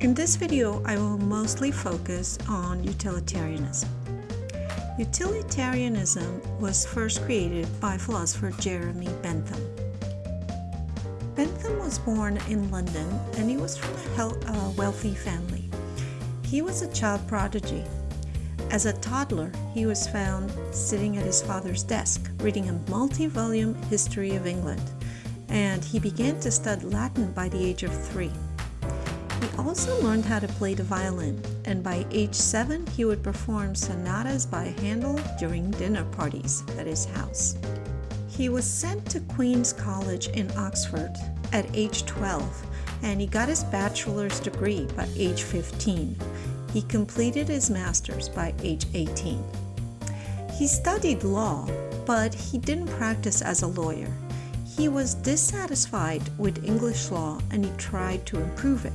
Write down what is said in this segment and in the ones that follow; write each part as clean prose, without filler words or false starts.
In this video, I will mostly focus on utilitarianism. Utilitarianism was first created by philosopher Jeremy Bentham. Bentham was born in London and he was from a wealthy family. He was a child prodigy. As a toddler, he was found sitting at his father's desk reading a multi-volume history of England, and he began to study Latin by the age of 3. He also learned how to play the violin, and by age 7 he would perform sonatas by Handel during dinner parties at his house. He was sent to Queen's College in Oxford at age 12, and he got his bachelor's degree by age 15. He completed his master's by age 18. He studied law, but he didn't practice as a lawyer. He was dissatisfied with English law and he tried to improve it.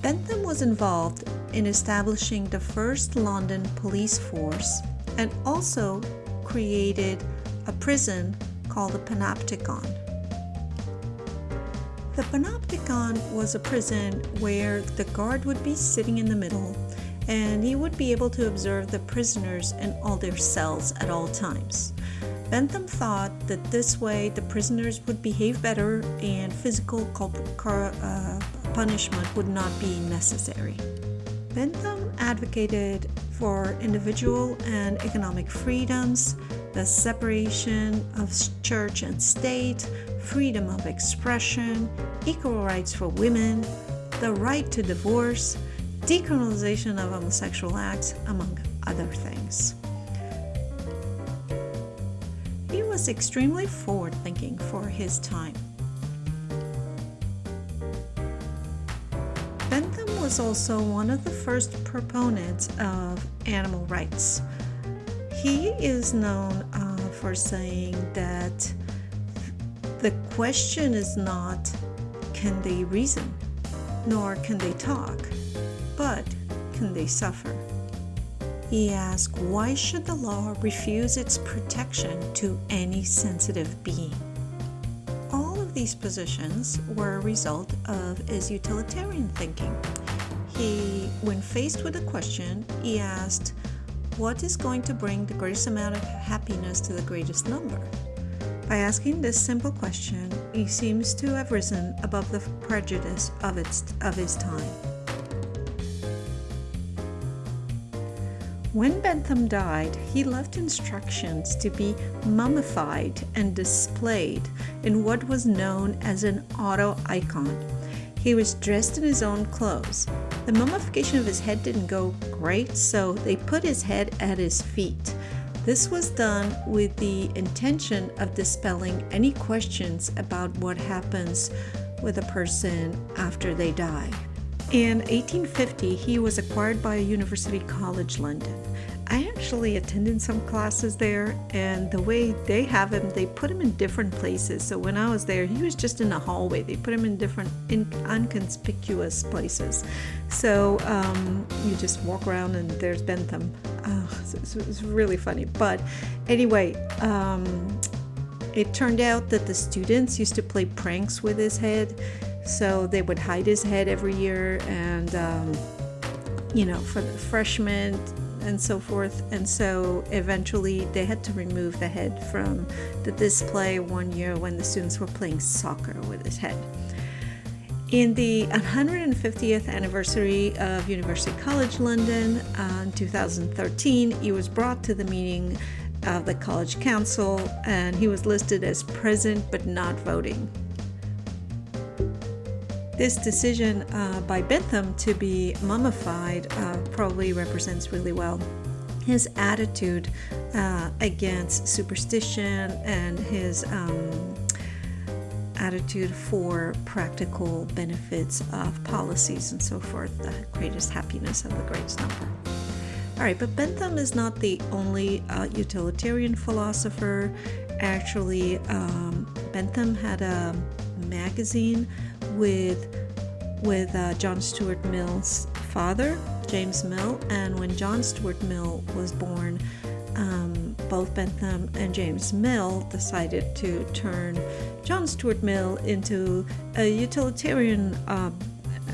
Bentham was involved in establishing the first London police force and also created a prison called the Panopticon. The Panopticon was a prison where the guard would be sitting in the middle and he would be able to observe the prisoners in all their cells at all times. Bentham thought that this way the prisoners would behave better and physical punishment would not be necessary. Bentham advocated for individual and economic freedoms, the separation of church and state, freedom of expression, equal rights for women, the right to divorce, decriminalization of homosexual acts, among other things. He was extremely forward-thinking for his time. Bentham was also one of the first proponents of animal rights. He is known for saying that the question is not, can they reason, nor can they talk, but can they suffer? He asked, why should the law refuse its protection to any sensitive being? All of these positions were a result of his utilitarian thinking. When faced with a question, he asked, what is going to bring the greatest amount of happiness to the greatest number? By asking this simple question, he seems to have risen above the prejudice of his time. When Bentham died, he left instructions to be mummified and displayed in what was known as an auto-icon. He was dressed in his own clothes. The mummification of his head didn't go great, so they put his head at his feet. This was done with the intention of dispelling any questions about what happens with a person after they die. In 1850, he was acquired by University College London. I actually attended some classes there, and the way they have him, they put him in different places. So when I was there, he was just in the hallway. They put him in different inconspicuous places. So you just walk around and there's Bentham. It's really funny. But anyway, it turned out that the students used to play pranks with his head. So they would hide his head every year and, for the freshmen and so forth. And so eventually they had to remove the head from the display one year when the students were playing soccer with his head. In the 150th anniversary of University College London in 2013, he was brought to the meeting of the college council and he was listed as present but not voting. This decision by Bentham to be mummified probably represents really well his attitude against superstition and his attitude for practical benefits of policies and so forth, the greatest happiness of the greatest number. All right, but Bentham is not the only utilitarian philosopher. Actually, Bentham had a magazine with John Stuart Mill's father, James Mill, and when John Stuart Mill was born, both Bentham and James Mill decided to turn John Stuart Mill into a utilitarian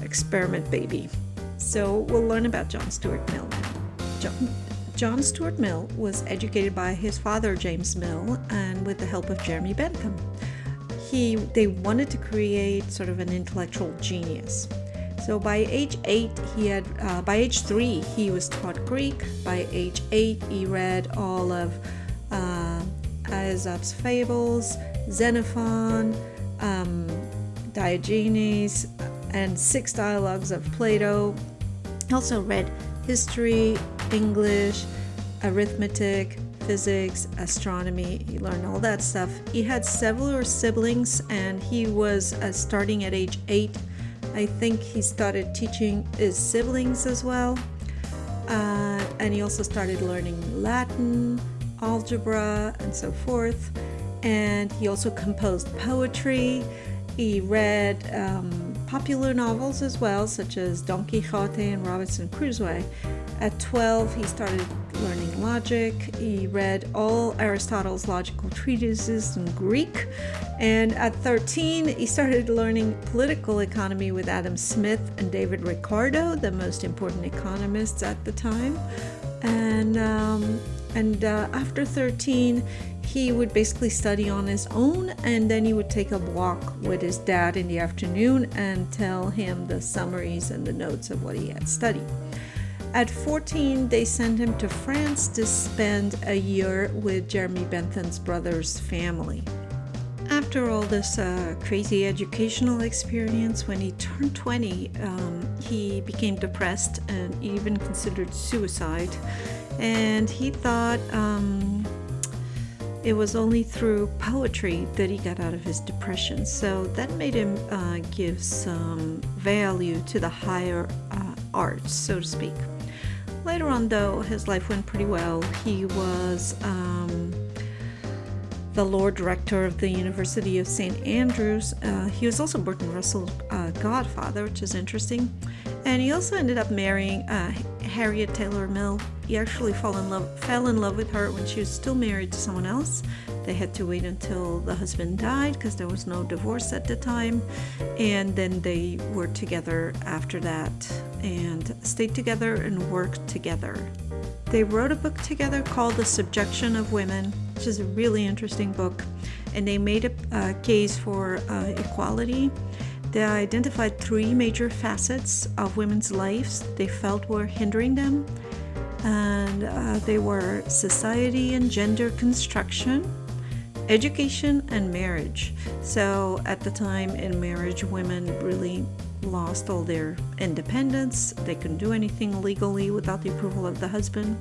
experiment baby. So we'll learn about John Stuart Mill now. John Stuart Mill was educated by his father, James Mill, and with the help of Jeremy Bentham. They wanted to create sort of an intellectual genius. So by age 3, he was taught Greek. By age 8, he read all of Aesop's fables, Xenophon, Diogenes, and 6 dialogues of Plato. He also read history, English, arithmetic, physics, astronomy. He learned all that stuff. He had several siblings, and he was starting at age 8. I think he started teaching his siblings as well. And he also started learning Latin, algebra, and so forth. And he also composed poetry. He read popular novels as well, such as Don Quixote and Robinson Crusoe. At 12, he started learning logic. He read all Aristotle's logical treatises in Greek. And at 13, he started learning political economy with Adam Smith and David Ricardo, the most important economists at the time. And after 13, he would basically study on his own, and then he would take a walk with his dad in the afternoon and tell him the summaries and the notes of what he had studied. At 14, they sent him to France to spend a year with Jeremy Bentham's brother's family. After all this crazy educational experience, when he turned 20, he became depressed and even considered suicide. And he thought it was only through poetry that he got out of his depression. So that made him give some value to the higher arts, so to speak. Later on, though, his life went pretty well. He was the Lord Director of the University of St. Andrews. He was also Bertrand Russell's godfather, which is interesting. And he also ended up marrying Harriet Taylor Mill. He actually fell in love with her when she was still married to someone else. They had to wait until the husband died because there was no divorce at the time. And then they were together after that and stayed together and worked together. They wrote a book together called The Subjection of Women, which is a really interesting book. And they made a case for equality. They identified 3 major facets of women's lives they felt were hindering them. And they were society and gender construction, education, and marriage. So at the time in marriage, women really lost all their independence. They couldn't do anything legally without the approval of the husband.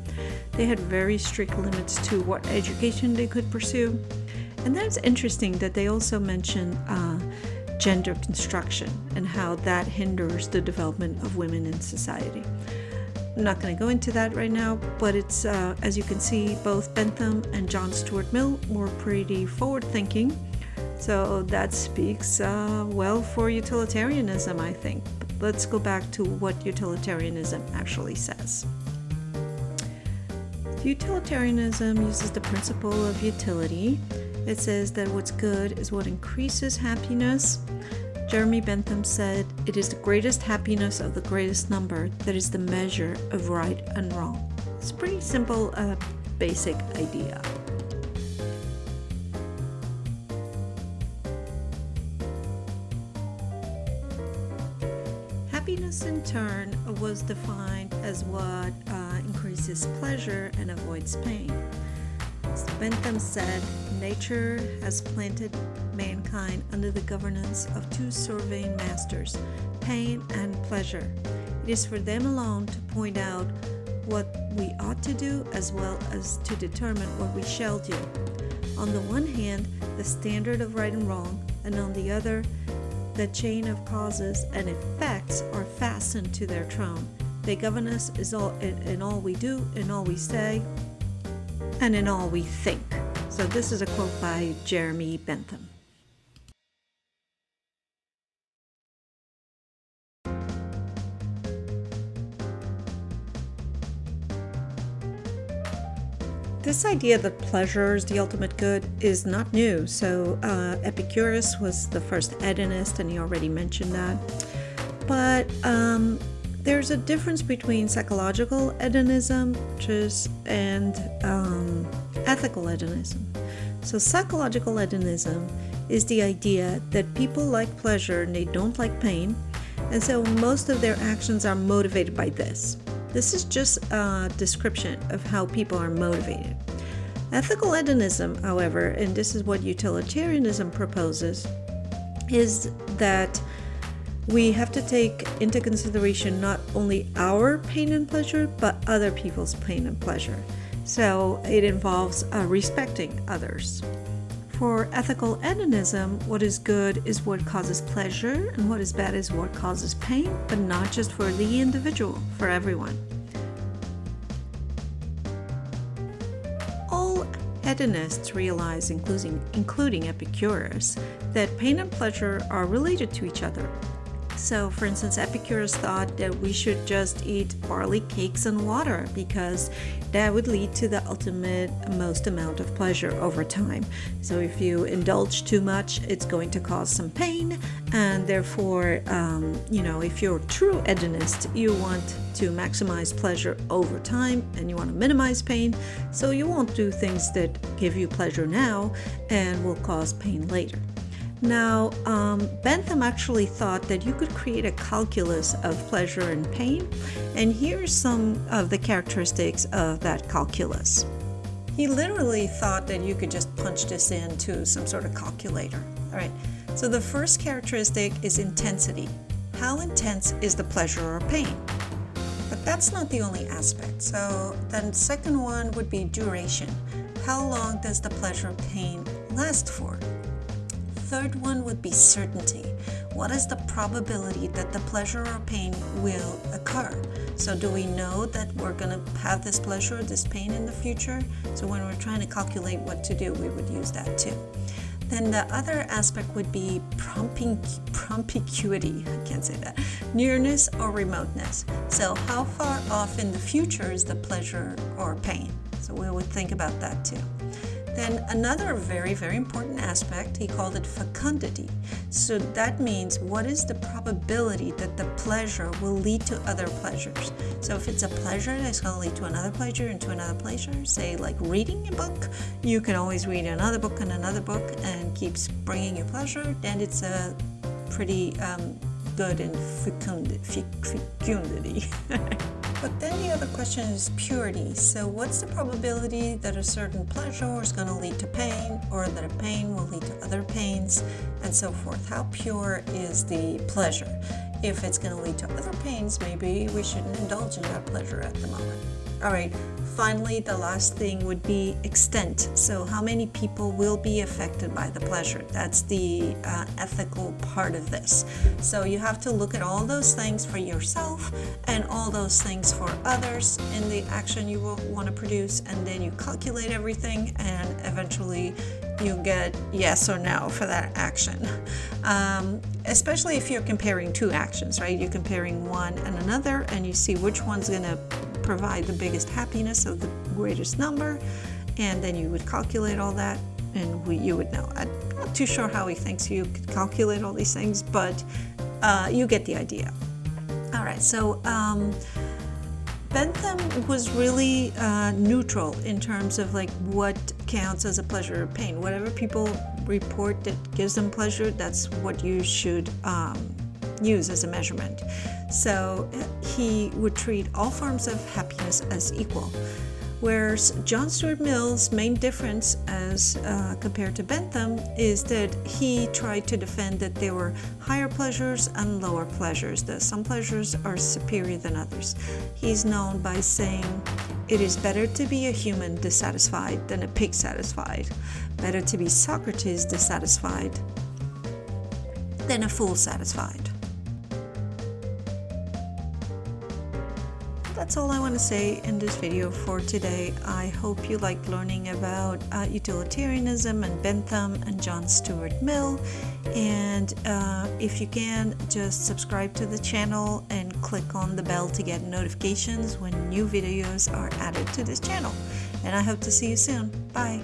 They had very strict limits to what education they could pursue. And that's interesting that they also mention gender construction and how that hinders the development of women in society. I'm not going to go into that right now, but it's, as you can see, both Bentham and John Stuart Mill were pretty forward-thinking. So that speaks well for utilitarianism, I think. But let's go back to what utilitarianism actually says. Utilitarianism uses the principle of utility. It says that what's good is what increases happiness. Jeremy Bentham said, "It is the greatest happiness of the greatest number that is the measure of right and wrong." It's a pretty simple, basic idea. Happiness, in turn, was defined as what increases pleasure and avoids pain. Bentham said, "Nature has planted mankind under the governance of 2 surveying masters, pain and pleasure. It is for them alone to point out what we ought to do as well as to determine what we shall do. On the one hand, the standard of right and wrong, and on the other, the chain of causes and effects are fastened to their throne. They govern us in all we do, in all we say, and in all we think." So this is a quote by Jeremy Bentham. This idea that pleasure is the ultimate good is not new. So Epicurus was the first hedonist, and he already mentioned that. But there's a difference between psychological hedonism and ethical hedonism. So psychological hedonism is the idea that people like pleasure and they don't like pain, and so most of their actions are motivated by this. This is just a description of how people are motivated. Ethical hedonism, however, and this is what utilitarianism proposes, is that we have to take into consideration not only our pain and pleasure, but other people's pain and pleasure. So it involves respecting others. For ethical hedonism, what is good is what causes pleasure, and what is bad is what causes pain, but not just for the individual, for everyone. All hedonists realize, including Epicurus, that pain and pleasure are related to each other. So, for instance, Epicurus thought that we should just eat barley cakes and water because that would lead to the ultimate most amount of pleasure over time. So if you indulge too much, it's going to cause some pain, and therefore, if you're a true hedonist, you want to maximize pleasure over time and you want to minimize pain, so you won't do things that give you pleasure now and will cause pain later. Now, Bentham actually thought that you could create a calculus of pleasure and pain, and here's some of the characteristics of that calculus. He literally thought that you could just punch this into some sort of calculator. All right, so the first characteristic is intensity. How intense is the pleasure or pain? But that's not the only aspect. So the second one would be duration. How long does the pleasure or pain last for? Third one would be certainty. What is the probability that the pleasure or pain will occur? So do we know that we're going to have this pleasure or this pain in the future? So when we're trying to calculate what to do, we would use that too. Then the other aspect would be propinquity, I can't say that, nearness or remoteness. So how far off in the future is the pleasure or pain? So we would think about that too. Then another very, very important aspect, he called it fecundity. So that means what is the probability that the pleasure will lead to other pleasures? So if it's a pleasure that's going to lead to another pleasure and to another pleasure, say like reading a book, you can always read another book and another book and keeps bringing you pleasure, then it's a pretty good in fecundity. But then the other question is purity. So what's the probability that a certain pleasure is going to lead to pain, or that a pain will lead to other pains, and so forth? How pure is the pleasure? If it's going to lead to other pains, maybe we shouldn't indulge in that pleasure at the moment. All right, finally, the last thing would be extent. So how many people will be affected by the pleasure? That's the ethical part of this. So you have to look at all those things for yourself and all those things for others in the action you will want to produce, and then you calculate everything, and eventually you get yes or no for that action. Especially if you're comparing two actions, right? You're comparing one and another, and you see which one's going to provide the biggest happiness of the greatest number, and then you would calculate all that, and you would know. I'm not too sure how he thinks you could calculate all these things, but you get the idea. All right, so Bentham was really neutral in terms of like what counts as a pleasure or pain. Whatever people report that gives them pleasure, that's what you should use as a measurement. So he would treat all forms of happiness as equal. Whereas John Stuart Mill's main difference as compared to Bentham is that he tried to defend that there were higher pleasures and lower pleasures, that some pleasures are superior than others. He's known by saying, "It is better to be a human dissatisfied than a pig satisfied. Better to be Socrates dissatisfied than a fool satisfied." That's all I want to say in this video for today. I hope you liked learning about utilitarianism and Bentham and John Stuart Mill. And if you can, just subscribe to the channel and click on the bell to get notifications when new videos are added to this channel. And I hope to see you soon. Bye.